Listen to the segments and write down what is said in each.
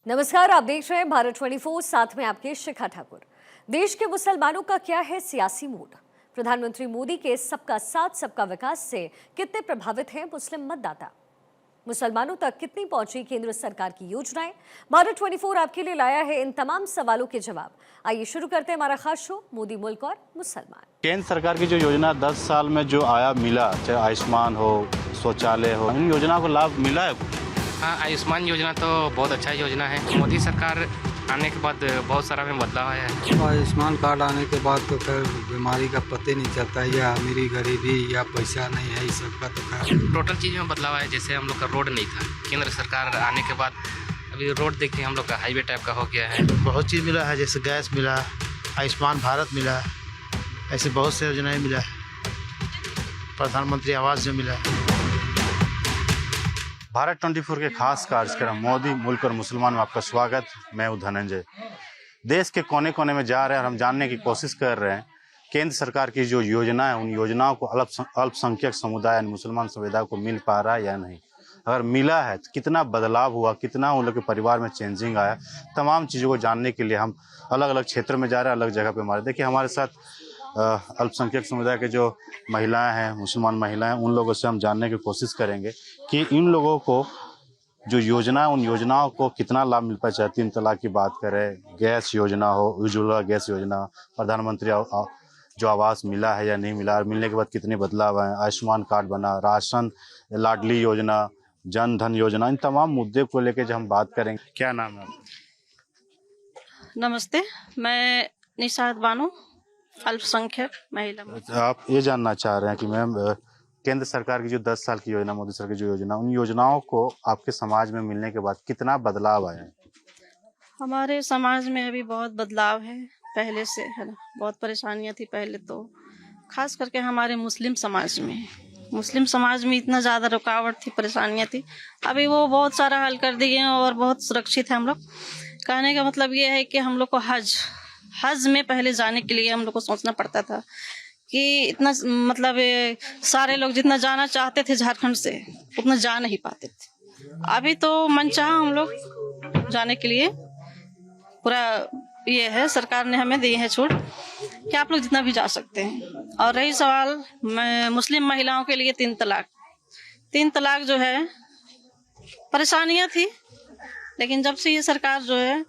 नमस्कार, आप देख रहे हैं भारत 24, साथ में आपके शिखा ठाकुर। देश के मुसलमानों का क्या है सियासी मूड? प्रधानमंत्री मोदी के सबका साथ सबका विकास से कितने प्रभावित हैं मुस्लिम मतदाता? मुसलमानों तक कितनी पहुंची केंद्र सरकार की योजनाएं? भारत 24 आपके लिए लाया है इन तमाम सवालों के जवाब। आइए शुरू करते हैं हमारा खास शो मोदी मुल्क और मुसलमान। केंद्र सरकार की जो योजना 10 साल में जो आया मिला, चाहे आयुष्मान हो, शौचालय हो, इन योजना को लाभ मिला है? हाँ, आयुष्मान योजना तो बहुत अच्छा योजना है। मोदी सरकार आने के बाद बहुत सारा में बदलाव आया है। आयुष्मान कार्ड आने के बाद तो खैर बीमारी का पता नहीं चलता, या अमीरी गरीबी या पैसा नहीं है, इस सब का तो खैर टोटल चीज़ में बदलाव आया। जैसे हम लोग का रोड नहीं था, केंद्र सरकार आने के बाद अभी रोड देखते हैं हम लोग का हाईवे टाइप का हो गया है। बहुत चीज़ मिला है, जैसे गैस मिला, आयुष्मान भारत मिला, ऐसे बहुत से योजनाएं मिला है। प्रधानमंत्री आवास जो मिला है। भारत 24 के खास कार्यक्रम मोदी मुल्क और मुसलमान में आपका स्वागत। मैं हूं धनंजय। देश के कोने कोने में जा रहे हैं और हम जानने की कोशिश कर रहे हैं केंद्र सरकार की जो योजना है, उन योजनाओं को अल्पसंख्यक समुदाय मुसलमान समुदाय को मिल पा रहा है या नहीं। अगर मिला है तो कितना बदलाव हुआ, कितना उन लोग के परिवार में चेंजिंग आया, तमाम चीज़ों को जानने के लिए हम अलग अलग क्षेत्र में जा रहे हैं, अलग जगह पे हमारे। देखिए, हमारे साथ अल्पसंख्यक समुदाय के जो महिलाएं हैं, मुसलमान महिलाएं, उन लोगों से हम जानने की कोशिश करेंगे कि इन लोगों को जो योजना, उन योजनाओं को कितना लाभ मिल पाए। चाहे 3 तलाक की बात करें, गैस योजना हो, उज्ज्वला गैस योजना, प्रधानमंत्री जो आवास मिला है या नहीं मिला, और मिलने के बाद कितने बदलाव आए, आयुष्मान कार्ड बना, राशन, लाडली योजना, जन धन योजना, इन तमाम मुद्दे को लेकर जो हम बात करेंगे। क्या नाम है? नमस्ते, मैं निशाद बानो, अल्पसंख्यक महिला। आप ये जानना चाह रहे हैं कि मैम, केंद्र सरकार की जो 10 साल की योजना, मोदी सरकार की जो योजना, उन योजनाओं को आपके समाज में मिलने के बाद कितना बदलाव आया है? हमारे समाज में अभी बहुत बदलाव है पहले से, है ना। बहुत परेशानियां थी पहले तो, खास करके हमारे मुस्लिम समाज में इतना ज़्यादा रुकावट थी, परेशानियां थी। अभी वो बहुत सारा हल कर दिए हैं और बहुत सुरक्षित है हम लोग। कहने का मतलब ये है कि हम लोग को हज में पहले जाने के लिए हम लोग को सोचना पड़ता था कि इतना, मतलब सारे लोग जितना जाना चाहते थे झारखंड से, उतना जा नहीं पाते थे। अभी तो मनचाहा हम लोग जाने के लिए पूरा ये है, सरकार ने हमें दी है छूट कि आप लोग जितना भी जा सकते हैं। और रही सवाल मुस्लिम महिलाओं के लिए 3 तलाक जो है, परेशानियां थी, लेकिन जब से ये सरकार जो है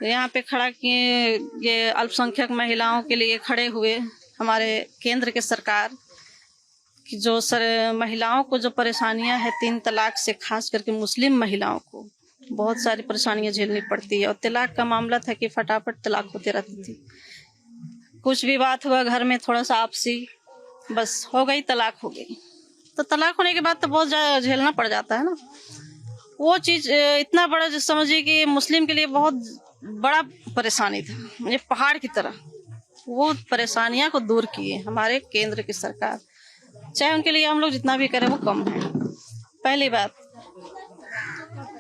यहाँ पे खड़ा किए, ये अल्पसंख्यक महिलाओं के लिए खड़े हुए, हमारे केंद्र के सरकार की जो महिलाओं को जो परेशानियां है 3 तलाक से, खास करके मुस्लिम महिलाओं को बहुत सारी परेशानियां झेलनी पड़ती है। और तलाक का मामला था कि फटाफट तलाक होते रहती थी। कुछ भी बात हुआ घर में, थोड़ा सा आपसी, बस हो गई, तलाक हो गई। तो तलाक होने के बाद तो बहुत ज़्यादा झेलना पड़ जाता है ना। वो चीज़ इतना बड़ा, जो समझिए कि मुस्लिम के लिए बहुत बड़ा परेशानी था, मुझे पहाड़ की तरह। वो परेशानियां को दूर किए हमारे केंद्र की सरकार। चाहे उनके लिए हम लोग जितना भी करें वो कम है। पहली बात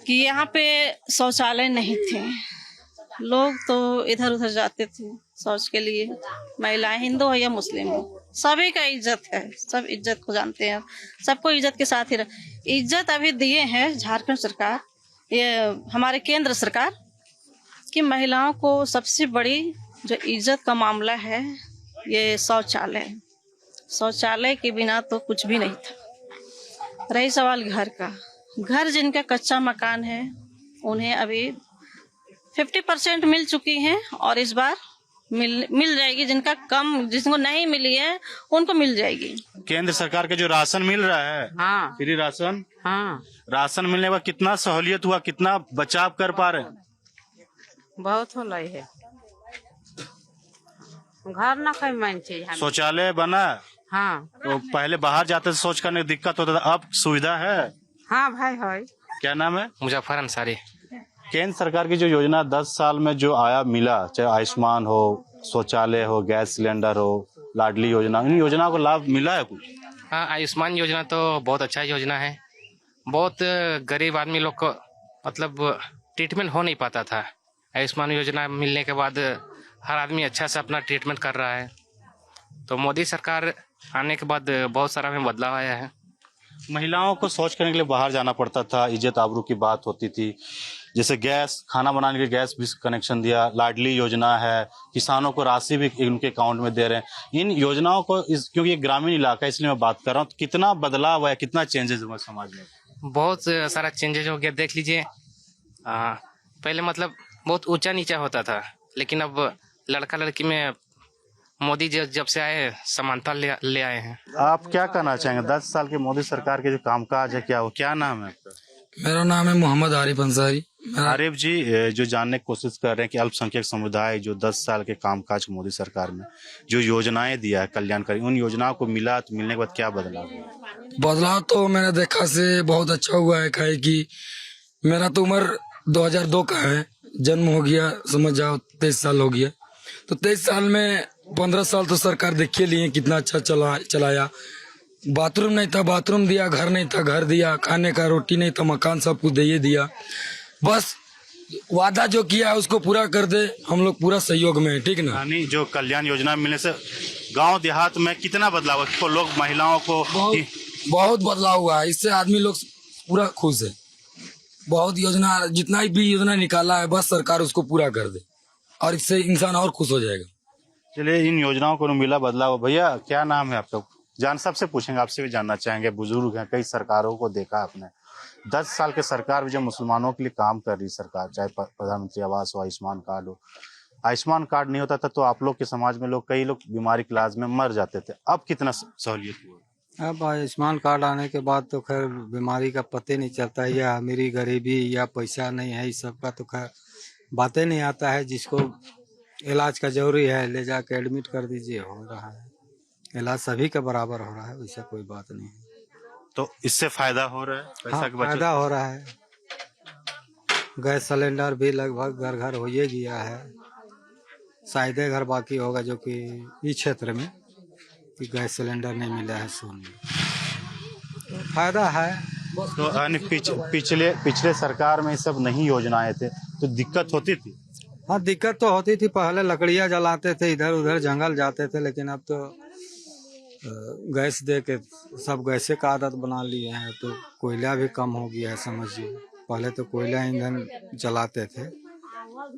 कि यहाँ पे शौचालय नहीं थे, लोग तो इधर उधर जाते थे शौच के लिए। महिलाएं, हिंदू हो या मुस्लिम हो, सभी का इज्जत है, सब इज्जत को जानते हैं, सबको इज्जत के साथ ही इज्जत अभी दिए हैं झारखंड सरकार, ये हमारे केंद्र सरकार, कि महिलाओं को सबसे बड़ी जो इज्जत का मामला है ये शौचालय के बिना तो कुछ भी नहीं था। रही सवाल घर जिनका कच्चा मकान है, उन्हें अभी 50% मिल चुकी हैं और इस बार मिल जाएगी। जिनको नहीं मिली है उनको मिल जाएगी। केंद्र सरकार के जो राशन मिल रहा है, हाँ, फ्री राशन, हाँ, राशन मिलने के बाद कितना सहूलियत हुआ, कितना बचाव कर पा रहे हैं? बहुत होल है। घर ना कोई मान चीज। शौचालय बना, हाँ, तो पहले बाहर जाते थे, शौच करने की दिक्कत होता था, अब सुविधा है। हाँ भाई है। क्या नाम है? मुजफ्फर अंसारी। केंद्र सरकार की जो योजना 10 साल में जो आया मिला, चाहे आयुष्मान हो, शौचालय हो, गैस सिलेंडर हो, लाडली योजना, इन योजनाओं को लाभ मिला है कुछ? हाँ, आयुष्मान योजना तो बहुत अच्छा योजना है। बहुत गरीब आदमी लोग को मतलब ट्रीटमेंट हो नहीं पाता था। आयुष्मान योजना मिलने के बाद हर आदमी अच्छा से अपना ट्रीटमेंट कर रहा है। तो मोदी सरकार आने के बाद बहुत सारा में बदलाव आया है। महिलाओं को शौच करने के लिए बाहर जाना पड़ता था, इज्जत आबरू की बात होती थी, जैसे गैस, खाना बनाने के गैस भी कनेक्शन दिया, लाडली योजना है, किसानों को राशि भी उनके अकाउंट में दे रहे हैं। इन योजनाओं को क्योंकि ये ग्रामीण इलाका है इसलिए मैं बात कर रहा हूँ, तो कितना बदलाव हुआ है, कितना चेंजेस हुआ समाज में? बहुत सारा चेंजेस हो गया। देख लीजिए, पहले मतलब बहुत ऊंचा नीचा होता था, लेकिन अब लड़का लड़की में मोदी जब से आए समानता ले आए हैं। आप क्या कहना चाहेंगे 10 साल के मोदी सरकार के जो कामकाज है, क्या नाम है आपका? मेरा नाम है मोहम्मद आरिफ अंसारी। आरिफ जी, जो जानने की कोशिश कर रहे हैं कि अल्पसंख्यक समुदाय जो 10 साल के कामकाज मोदी सरकार में जो योजनाएं दिया है कल्याणकारी, उन योजनाओं को मिला तो मिलने के बाद क्या बदलाव हुआ? बदलाव तो मैंने देखा से बहुत अच्छा हुआ है। काहे कि मेरा तो उम्र 2002 का है, जन्म हो गया समझ जाओ 23 साल हो गया। तो 23 साल में 15 साल तो सरकार देखिए लिए कितना अच्छा चलाया। बाथरूम नहीं था, बाथरूम दिया, घर नहीं था, घर दिया, खाने का रोटी नहीं था, मकान सब कुछ दे दिया। बस वादा जो किया है उसको पूरा कर दे, हम लोग पूरा सहयोग में है, ठीक ना। यानी जो कल्याण योजना मिलने से गांव देहात में कितना बदलाव है? लोग, महिलाओं को बहुत बदलाव हुआ है। इससे आदमी लोग पूरा खुश है। बहुत योजना, जितना भी योजना निकाला है बस सरकार उसको पूरा कर दे और इससे इंसान और खुश हो जाएगा। चलिए, इन योजनाओं को मिला बदलाव। भैया क्या नाम है आपका? सबसे पूछेंगे, आपसे भी जानना चाहेंगे। बुजुर्ग हैं, कई सरकारों को देखा आपने। 10 साल के सरकार भी जो मुसलमानों के लिए काम कर रही सरकार, चाहे प्रधानमंत्री आवास हो, आयुष्मान कार्ड हो। आयुष्मान कार्ड नहीं होता था तो आप लोग के समाज में कई लोग बीमारी के इलाज में मर जाते थे। अब कितना सहूलियत हुआ? अब आयुष्मान कार्ड आने के बाद तो खैर बीमारी का पता नहीं चलता, या अमीरी गरीबी या पैसा नहीं है, इस सब का तो खैर बातें नहीं आता है। जिसको इलाज का जरूरी है ले जाके एडमिट कर दीजिए, हो रहा है इलाज, सभी का बराबर हो रहा है, वैसा कोई बात नहीं है। तो इससे फायदा हो रहा है, पैसा हाँ, की बचत फायदा हो रहा है। गैस सिलेंडर भी लगभग घर घर हो ही गया है। शायद घर बाकी होगा जो कि इस क्षेत्र में कि गैस सिलेंडर नहीं मिला है सोन में, तो फायदा है। तो पिछले सरकार में सब नहीं योजनाएं थे तो दिक्कत होती थी। हाँ, दिक्कत तो होती थी। पहले लकड़ियाँ जलाते थे, इधर उधर जंगल जाते थे, लेकिन अब तो गैस दे के सब गैसे का आदत बना लिए हैं, तो कोयला भी कम हो गया है समझिए। पहले तो कोयला ईंधन जलाते थे,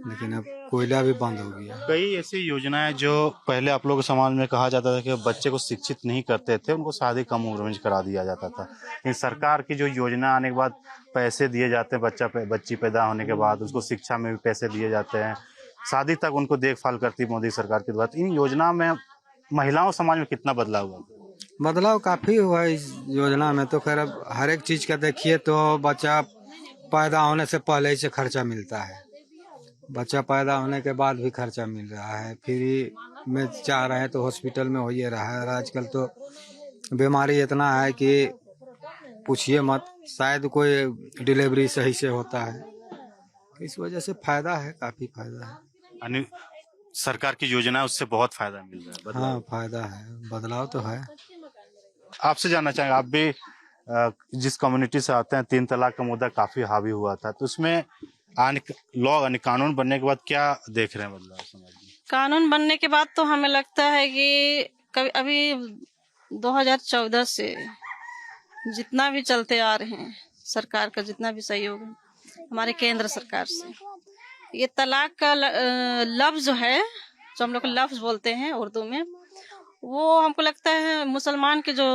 लेकिन अब कोयला भी बंद हो गया। कई ऐसी योजनाएं जो पहले आप लोगों के समाज में कहा जाता था कि बच्चे को शिक्षित नहीं करते थे, उनको शादी कम उम्र में करा दिया जाता था। लेकिन सरकार की जो योजना आने के बाद पैसे दिए जाते हैं, बच्ची पैदा होने के बाद उसको शिक्षा में भी पैसे दिए जाते हैं, शादी तक उनको देखभाल करती है मोदी सरकार की द्वारा। इन योजना में महिलाओं समाज में कितना बदलाव हुआ? बदलाव काफी हुआ है इस योजना में। तो खैर अब हर एक चीज का देखिए तो बच्चा पैदा होने से पहले ही से खर्चा मिलता है, बच्चा पैदा होने के बाद भी खर्चा मिल रहा है, फ्री में चाह रहे हैं तो हॉस्पिटल में हो ही रहा है। और आजकल तो बीमारी इतना है कि पूछिए मत, शायद कोई डिलीवरी सही से होता है। इस वजह से फायदा है, काफी फायदा है। यानी सरकार की योजना है उससे बहुत फायदा मिल रहा है। हाँ, फायदा है, बदलाव तो है। आपसे जानना चाहेंगे, आप भी जिस कम्युनिटी से आते हैं, 3 तलाक का मुद्दा काफी हावी हुआ था, तो उसमें कानून बनने के बाद क्या देख रहे हैं बदलाव समाज में? कानून बनने के बाद तो हमें लगता है कि कभी अभी 2014 से जितना भी चलते आ रहे हैं, सरकार का जितना भी सहयोग है हमारे केंद्र सरकार से, ये तलाक का लफ्ज जो है, जो हम लोग लफ्ज बोलते हैं उर्दू में, वो हमको लगता है मुसलमान के जो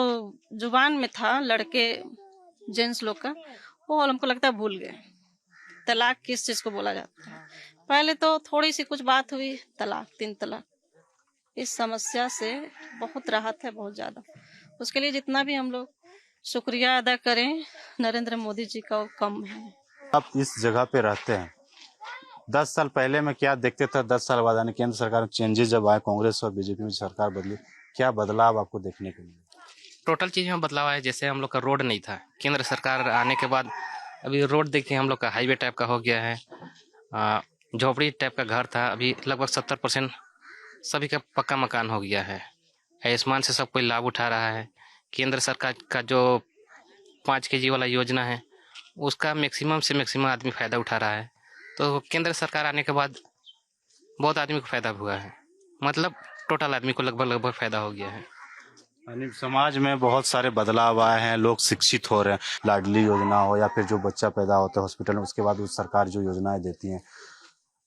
जुबान में था, लड़के जेंट्स लोग का, वो हमको लगता है भूल गए तलाक किस चीज को बोला जाता है। पहले तो थोड़ी सी कुछ बात हुई, तलाक, 3 तलाक। इस समस्या से बहुत राहत है, बहुत ज्यादा। उसके लिए जितना भी हम लोग शुक्रिया अदा करें नरेंद्र मोदी जी का, वो कम है। आप इस जगह पे रहते हैं, 10 साल पहले में क्या देखते थे? 10 साल बाद यानी केंद्र सरकार में चेंजेस जब आए, कांग्रेस और बीजेपी में सरकार बदली, क्या बदलाव आपको देखने को मिला? टोटल चीज में बदलाव है। जैसे हम लोग का रोड नहीं था, केंद्र सरकार आने के बाद अभी रोड देखिए, हम लोग का हाईवे टाइप का हो गया है। झोपड़ी टाइप का घर था, अभी लगभग 70% सभी का पक्का मकान हो गया है। आयुष्मान से सब कोई लाभ उठा रहा है। केंद्र सरकार का जो 5 kg वाला योजना है, उसका मैक्सिमम से मैक्सिमम आदमी फायदा उठा रहा है। तो केंद्र सरकार आने के बाद बहुत आदमी को फायदा हुआ है, मतलब टोटल आदमी को लगभग फायदा हो गया है। यानी समाज में बहुत सारे बदलाव आए हैं, लोग शिक्षित हो रहे हैं। लाडली योजना हो या फिर जो बच्चा पैदा होता है हॉस्पिटल में, उसके बाद उस सरकार जो योजनाएं देती हैं,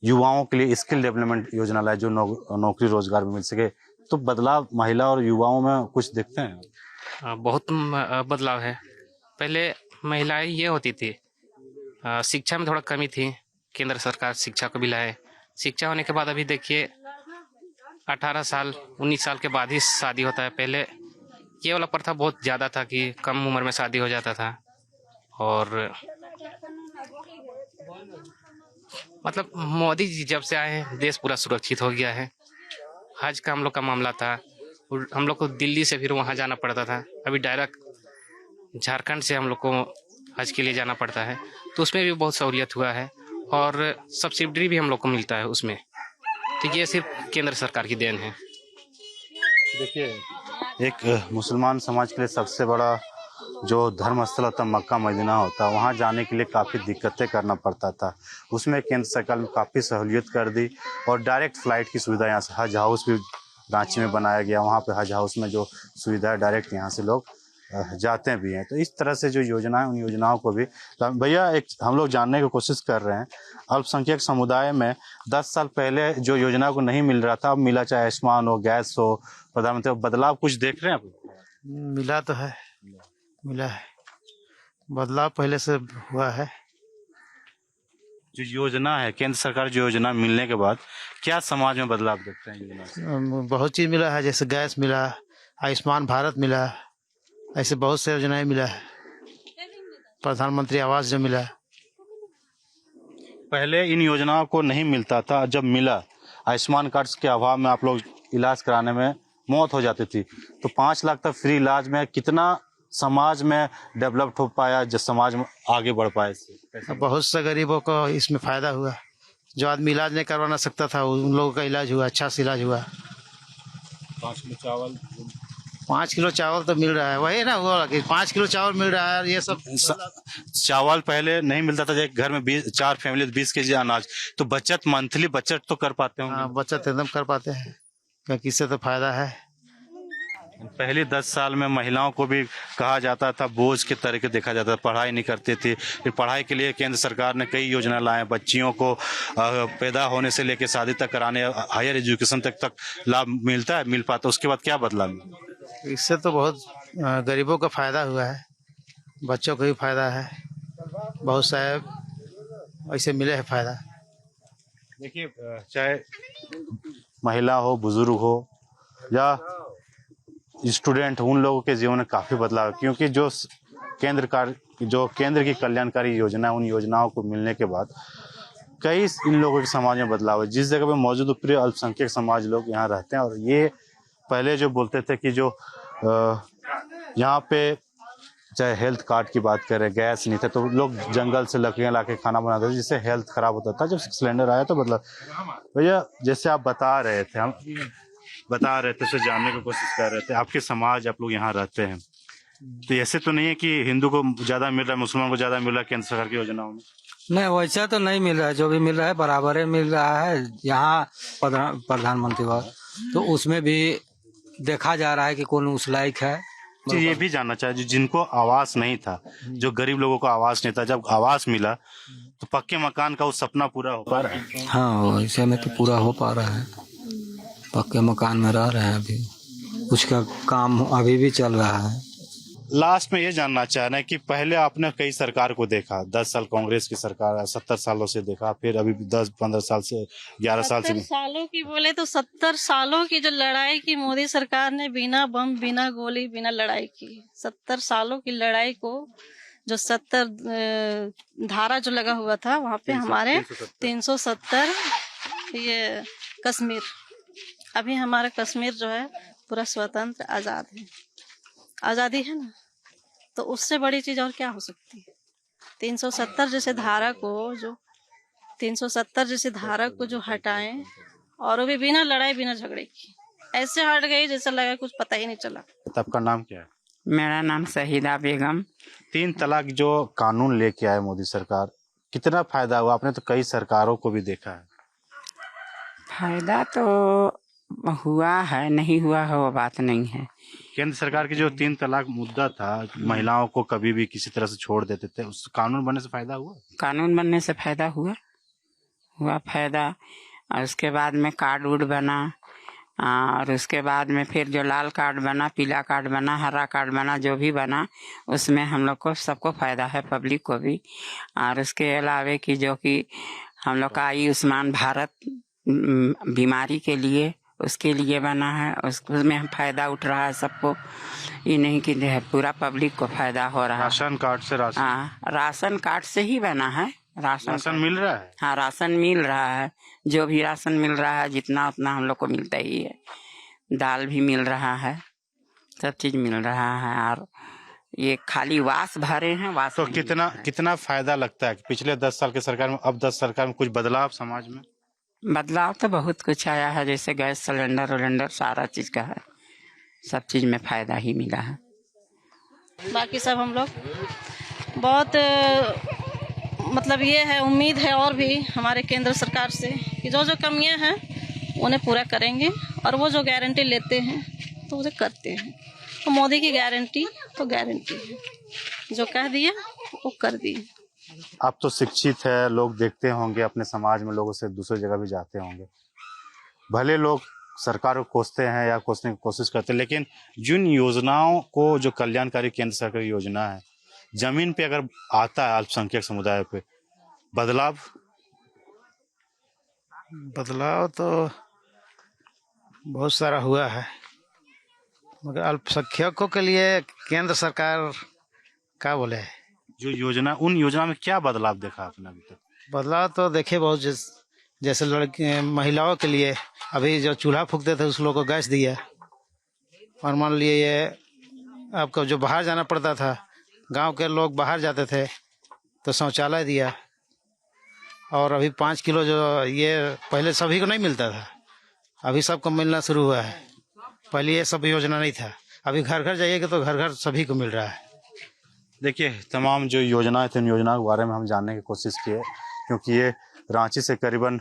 युवाओं के लिए स्किल डेवलपमेंट योजना लाए जो नौकरी रोजगार में मिल सके, तो बदलाव महिला और युवाओं में कुछ दिखते हैं? बहुत बदलाव है। पहले महिलाएं ये होती थी, शिक्षा में थोड़ा कमी थी। केंद्र सरकार शिक्षा को भी लाए। शिक्षा होने के बाद अभी देखिए 18 साल 19 साल के बाद ही शादी होता है। पहले ये वाला प्रथा बहुत ज़्यादा था कि कम उम्र में शादी हो जाता था। और मतलब मोदी जी जब से आए हैं देश पूरा सुरक्षित हो गया है। हज का हम लोग का मामला था, और हम लोग को दिल्ली से फिर वहाँ जाना पड़ता था। अभी डायरेक्ट झारखंड से हम लोग को हज के लिए जाना पड़ता है, तो उसमें भी बहुत सहूलियत हुआ है। और सब्सिडी भी हम लोग को मिलता है उसमें। तो ये सिर्फ केंद्र सरकार की देन है। देखिए, एक मुसलमान समाज के लिए सबसे बड़ा जो धर्म स्थल होता है मक्का मदीना होता है, वहाँ जाने के लिए काफ़ी दिक्कतें करना पड़ता था। उसमें केंद्र सरकार ने काफ़ी सहूलियत कर दी और डायरेक्ट फ़्लाइट की सुविधा यहाँ से, हज हाउस भी रांची में बनाया गया। वहाँ पे हज हाउस में जो सुविधा है डायरेक्ट यहाँ से लोग जाते भी हैं। तो इस तरह से जो योजनाएं, उन योजनाओं को भी भैया एक हम लोग जानने की कोशिश कर रहे हैं। अल्पसंख्यक समुदाय में 10 साल पहले जो योजना को नहीं मिल रहा था, अब मिला, चाहे आयुष्मान हो, गैस हो, प्रधानमंत्री, बदलाव कुछ देख रहे हैं आप? मिला तो है, मिला है, बदलाव पहले से हुआ है। जो योजना है, केंद्र सरकार जो योजना मिलने के बाद क्या समाज में बदलाव देखते हैं योजना से? बहुत चीज़ मिला है, जैसे गैस मिला, आयुष्मान भारत मिला, ऐसे बहुत से योजनाएं मिला है। प्रधानमंत्री आवास जो मिला। पहले इन योजनाओं को नहीं मिलता था, जब मिला आयुष्मान कार्ड के अभाव में आप लोग इलाज कराने में मौत हो जाती थी, तो 5 लाख तक फ्री इलाज में कितना समाज में डेवलप्ड हो पाया, जो समाज में आगे बढ़ पाए इससे? बहुत से गरीबों को इसमें फायदा हुआ। जो आदमी इलाज नहीं करवाना सकता था, उन लोगों का इलाज हुआ, अच्छा से इलाज हुआ। 5 किलो चावल, 5 किलो चावल तो मिल रहा है, वही ना हुआ कि 5 किलो चावल मिल रहा है। ये सब चावल पहले नहीं मिलता था, एक घर में 4 फैमिली 20 केजी अनाज, तो बचत, मंथली बचत तो कर पाते होंगे। हाँ, बचत एकदम कर पाते हैं, क्योंकि इससे तो फायदा है। पहले 10 साल में महिलाओं को भी कहा जाता था, बोझ के तरीके देखा जाता था, पढ़ाई नहीं करती थी। फिर पढ़ाई के लिए केंद्र सरकार ने कई योजना लाए, बच्चियों को पैदा होने से लेकर शादी तक कराने, हायर एजुकेशन तक लाभ मिलता है, मिल पाता। उसके बाद क्या बदला? इससे तो बहुत गरीबों का फायदा हुआ है, बच्चों को भी फायदा है, बहुत सारे ऐसे मिले है फायदा। देखिए, चाहे महिला हो, बुजुर्ग हो या स्टूडेंट, उन लोगों के जीवन में काफ़ी बदलाव, क्योंकि जो केंद्र की कल्याणकारी योजना है, उन योजनाओं को मिलने के बाद कई इन लोगों के समाज में बदलाव है। जिस जगह पे मौजूद प्रिय अल्पसंख्यक समाज लोग यहाँ रहते हैं, और ये पहले जो बोलते थे कि जो यहाँ पे चाहे हेल्थ कार्ड की बात करें, गैस नहीं था, तो लोग जंगल से लकड़ियाँ ला के खाना बनाते थे, जिससे हेल्थ खराब होता था। जब सिलेंडर आया तो बदला। भैया, जैसे आप बता रहे थे, हम बता रहे थे, उसे जानने की कोशिश कर रहे थे, आपके समाज, आप लोग यहाँ रहते हैं, तो ऐसे तो नहीं है कि हिंदू को ज़्यादा मिल रहा है, मुसलमान को ज़्यादा मिल रहा है केंद्र सरकार की योजनाओं में? नहीं, वैसा तो नहीं मिल रहा है, जो भी मिल रहा है बराबर ही मिल रहा है। यहाँ प्रधानमंत्री वाला, तो उसमें भी देखा जा रहा है कि कौन उस लायक है। जी, ये भी जानना चाहिए, जो जिनको आवास नहीं था, जो गरीब लोगों को आवास नहीं था, जब आवास मिला तो पक्के मकान का वो सपना पूरा हो पा रहा है? हाँ, वैसे में तो पूरा हो पा रहा है, पक्के मकान में रह रहे हैं। अभी उसका काम अभी भी चल रहा है। लास्ट में ये जानना चाह रहे हैं कि पहले आपने कई सरकार को देखा, 10 साल कांग्रेस की सरकार, 70 सालों से देखा, फिर अभी 10-15 साल से, 11 साल से। 70 सालों की बोले तो 70 सालों की जो लड़ाई की मोदी सरकार ने, बिना बम, बिना गोली, बिना लड़ाई की, 70 सालों की लड़ाई को, जो 70 धारा जो लगा हुआ था वहाँ पे हमारे 370 ये कश्मीर, अभी हमारा कश्मीर जो है पूरा स्वतंत्र आज़ाद है, आज़ादी है ना, तो उससे बड़ी चीज़ और क्या हो सकती है। 370 जैसे धारा को, जो 370 जैसे धारा को जो हटाएं, और वो भी बिना लड़ाई, बिना झगड़े की, ऐसे हट गई जैसे लगा कुछ पता ही नहीं चला। आपका नाम क्या है? मेरा नाम शहीदा बेगम। 3 तलाक जो कानून लेके आए मोदी सरकार, कितना फायदा हुआ? आपने तो कई सरकारों को भी देखा है। फायदा तो हुआ है नहीं हुआ है वो बात नहीं है। केंद्र सरकार की जो 3 तलाक मुद्दा था, महिलाओं को कभी भी किसी तरह से छोड़ देते थे, उस कानून बनने से फायदा हुआ? कानून बनने से फायदा हुआ फायदा। और उसके बाद में कार्ड उड बना, और उसके बाद में फिर जो लाल कार्ड बना, पीला कार्ड बना, हरा कार्ड बना, जो भी बना उसमें हम लोग को सबको फायदा है, पब्लिक को भी। और उसके अलावे कि जो कि हम लोग का आयुष्मान भारत बीमारी के लिए उसके लिए बना है, उसमें हम फायदा उठ रहा है सबको। ये नहीं कि पूरा पब्लिक को फायदा हो रहा है। राशन कार्ड से राशन हाँ, राशन कार्ड से ही बना है। राशन मिल रहा है? हाँ, राशन मिल रहा है। जो भी राशन मिल रहा है जितना उतना हम लोग को मिलता ही है। दाल भी मिल रहा है, सब चीज मिल रहा है। और ये खाली वास भरे हैं, वास तो नहीं मिल रहा है। कितना फायदा लगता है कि पिछले 10 साल के सरकार में, अब 10 सरकार में कुछ बदलाव समाज में? बदलाव तो बहुत कुछ आया है, जैसे गैस सिलेंडर सारा चीज का है, सब चीज में फायदा ही मिला है। बाकी सब हम लोग बहुत मतलब ये है, उम्मीद है और भी हमारे केंद्र सरकार से कि जो जो कमियां हैं उन्हें पूरा करेंगे, और वो जो गारंटी लेते हैं तो उसे करते हैं। तो मोदी की गारंटी तो गारंटी है, जो कह दिया वो कर दिए। आप तो शिक्षित है, लोग देखते होंगे अपने समाज में, लोगों से दूसरी जगह भी जाते होंगे। भले लोग सरकार को कोसते हैं या कोसने की कोशिश करते हैं, लेकिन जिन योजनाओं को, जो कल्याणकारी केंद्र सरकार की योजना है, जमीन पे अगर आता है अल्पसंख्यक समुदाय पे बदलाव तो बहुत सारा हुआ है, मगर अल्पसंख्यकों के लिए केंद्र सरकार क्या बोले, जो योजना, उन योजना में क्या बदलाव देखा आपने अभी तक? बदलाव तो देखे बहुत, जैसे लड़की महिलाओं के लिए अभी जो चूल्हा फूकते थे उस लोगों को गैस दिया। और मान लिए ये आपको जो बाहर जाना पड़ता था, गांव के लोग बाहर जाते थे तो शौचालय दिया। और अभी 5 किलो जो ये पहले सभी को नहीं मिलता था, अभी सबको मिलना शुरू हुआ है। पहले ये सब योजना नहीं था, अभी घर घर जाइएगा तो घर घर सभी को मिल रहा है। देखिए, तमाम जो योजनाएं थी उन योजनाओं के बारे में हम जानने की कोशिश की है, क्योंकि ये रांची से करीबन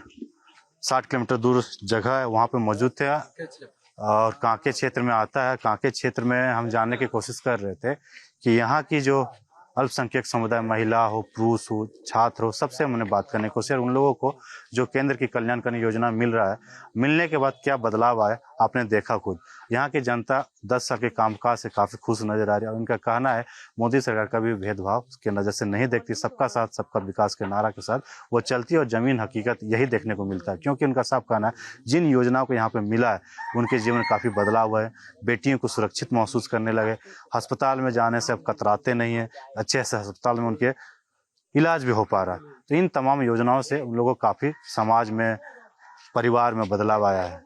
60 किलोमीटर दूर जगह है, वहाँ पे मौजूद थे और कांके क्षेत्र में आता है। कांके क्षेत्र में हम जानने की कोशिश कर रहे थे कि यहाँ की जो अल्पसंख्यक समुदाय, महिला हो, पुरुष हो, छात्र हो, सबसे हमने बात करने की कोशिश, और उन लोगों को जो केंद्र की कल्याणकारी योजना मिल रहा है, मिलने के बाद क्या बदलाव आया आपने देखा खुद। यहाँ की जनता 10 साल के कामकाज से काफी खुश नजर आ रही है और उनका कहना है मोदी सरकार का भी भेदभाव के नजर से नहीं देखती, सबका साथ सबका विकास के नारा के साथ वो चलती है और जमीन हकीकत यही देखने को मिलता है। क्योंकि उनका साफ कहना है जिन योजनाओं को यहाँ पे मिला है उनके जीवन में काफी बदलाव हुआ है। बेटियों को सुरक्षित महसूस करने लगे, अस्पताल में जाने से अब कतराते नहीं है, अच्छे से अस्पताल में उनके इलाज भी हो पा रहा है। तो इन तमाम योजनाओं से उन लोगों को काफी समाज में, परिवार में बदलाव आया है।